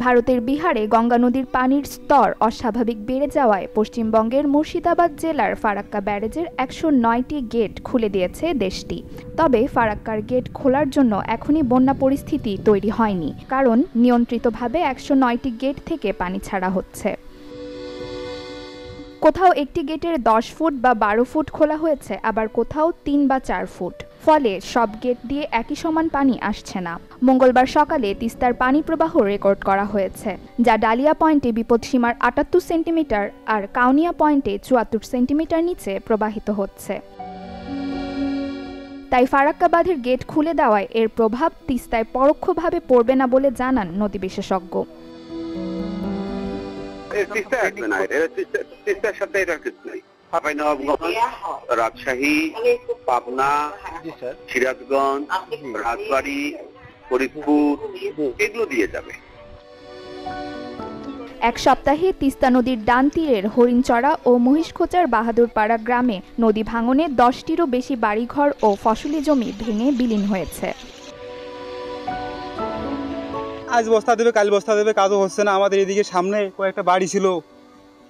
ভারতের বিহারে গঙ্গা নদীর পানির স্তর অস্বাভাবিক বেড়ে যাওয়ায় পশ্চিমবঙ্গের মুর্শিদাবাদ জেলার ফারাক্কা ব্যারেজের ১০৯টি গেট খুলে দিয়েছে দেশটি। তবে ফারাক্কার গেট খোলার জন্য এখনই বন্যা পরিস্থিতি তৈরি হয়নি, কারণ নিয়ন্ত্রিতভাবে ১০৯টি গেট থেকে পানি ছাড়া হচ্ছে। কোথাও একটি গেটের ১০ ফুট বা ১২ ফুট খোলা হয়েছে, আবার কোথাও ৩ বা ৪ ফুট। ফলে সব গেট দিয়ে একই সমান পানি আসছে না। মঙ্গলবার সকালে তিস্তার পানি প্রবাহ রেকর্ড করা হয়েছে, যা ডালিয়া পয়েন্টে বিপদসীমার ৭৮ সেন্টিমিটার আর কাউনিয়া পয়েন্টে ৭৪ সেন্টিমিটার নিচে প্রবাহিত হচ্ছে। তাই ফারাক্কা বাঁধের গেট খুলে দেওয়ায় এর প্রভাব তিস্তায় পরোক্ষভাবে পড়বে না বলে জানান নদী বিশেষজ্ঞ। রাজশাহী, পাবনা, সিরাজগঞ্জ, রাজবাড়ী, ফরিদপুর এগুলো দিয়ে যাবে। এক সপ্তাহে তিস্তা নদীর ডান তীরের হরিণচড়া ও মহিষখোচার বাহাদুরপাড়া গ্রামে নদী ভাঙনে ১০টিরও বেশি বাড়িঘর ও ফসলি জমি ভেঙে বিলীন হয়েছে। আজ বস্তা দেবে, কাল বস্তা দেবে, কাজও হচ্ছে না। আমাদের এদিকে সামনে কয়েকটা বাড়ি ছিল,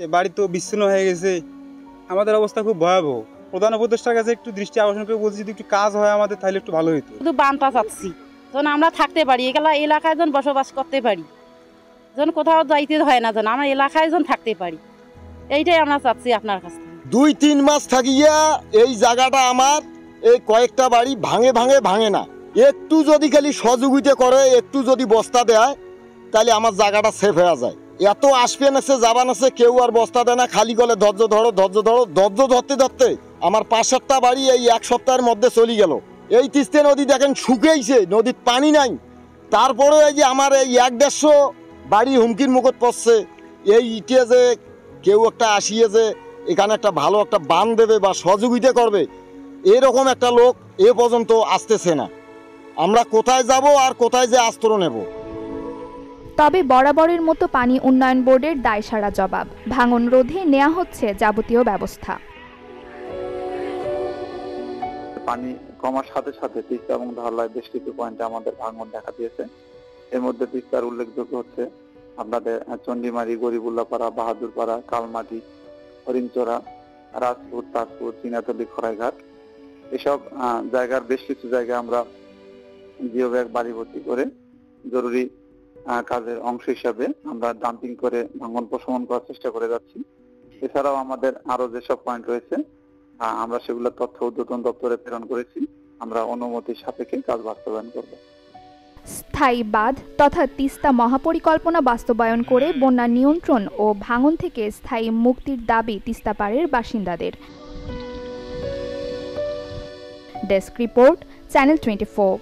এই বাড়ি তো বিচ্ছিন্ন হয়ে গেছে। আমাদের অবস্থা খুব ভয়াবহ। প্রধান উপদেষ্টার কাছে একটু দৃষ্টি আকর্ষণ করে বলছি, যদি একটু কাজ হয় আমাদের তাহলে একটু ভালো হতো। শুধু বানটা চাচ্ছি, যেন আমরা থাকতে পারি, এলাকায় যেন বসবাস করতে পারি, যেন কোথাও যাইতে হয় না, যেন আমরা এলাকায় যেন থাকতে পারি, এইটাই আমরা চাচ্ছি আপনার কাছে। ২-৩ মাস থাকিয়া এই জায়গাটা আমার এই কয়েকটা বাড়ি ভাঙে না। একটু যদি খালি সহযোগিতা করে, একটু যদি বস্তা দেয়, তাহলে আমার জায়গাটা সেফ হয়ে যায়। এত আসবেন আছে, যাবান আছে, কেউ আর বস্তা দেয় না। খালি গলে ধৈর্য ধরতে আমার ৫-৭টা বাড়ি এই এক সপ্তাহের মধ্যে চলে গেল। এই তিস্তা নদী দেখেন শুকিয়েছে, নদীর পানি নাই। তারপরে এই যে আমার এই ১-১৫০ বাড়ি হুমকির মুখত পড়ছে। এই ইটে যে কেউ একটা আসিয়ে যে এখানে একটা ভালো একটা বান দেবে বা সহযোগিতা করবে, এরকম একটা লোক এ পর্যন্ত আসতেছে না। আমরা কোথায় যাব আর কোথায় যে আশ্রয় নেব? তবে বরাবরের মতো পানি উন্নয়ন বোর্ডের দায়সারা জবাব, ভাঙন রোধে নেওয়া হচ্ছে যাবতীয় ব্যবস্থা। পানি কমার সাথে সাথে তিস্তা এবং ধরলায় বেশ কিছু পয়েন্টে আমাদের ভাঙন দেখা দিয়েছে। এর মধ্যে তিস্তার উল্লেখযোগ্য হচ্ছে আপনাদের চন্ডিমারি, গরিবুল্লাপাড়া, বাহাদুরপাড়া, কালমাটি, হরিণচড়া, রাজপুর, তাজপুর, চিনাতলি, খড়াইঘাট, এসব জায়গার বেশ কিছু জায়গায় আমরা জিও ব্যাগ বাড়ি ভর্তি করে জরুরি কাজের অংশ হিসাবে আমরা ডাম্পিং করে ভাঙন প্রশমন করার চেষ্টা করে যাচ্ছি। এছাড়াও আমাদের আরো যেসব পয়েন্ট রয়েছে আমরা সেগুলো তথ্য ঊর্ধ্বতন দপ্তরে প্রেরণ করেছি। আমরা অনুমতির সাপেক্ষে কাজ বাস্তবায়ন করব। স্থায়ী বাঁধ তথা তিস্তা মহাপরিকল্পনা বাস্তবায়ন করে বন্যা নিয়ন্ত্রণ ও ভাঙন থেকে স্থায়ী মুক্তির দাবি তিস্তাপাড়ের বাসিন্দাদের। Desk report, channel 24।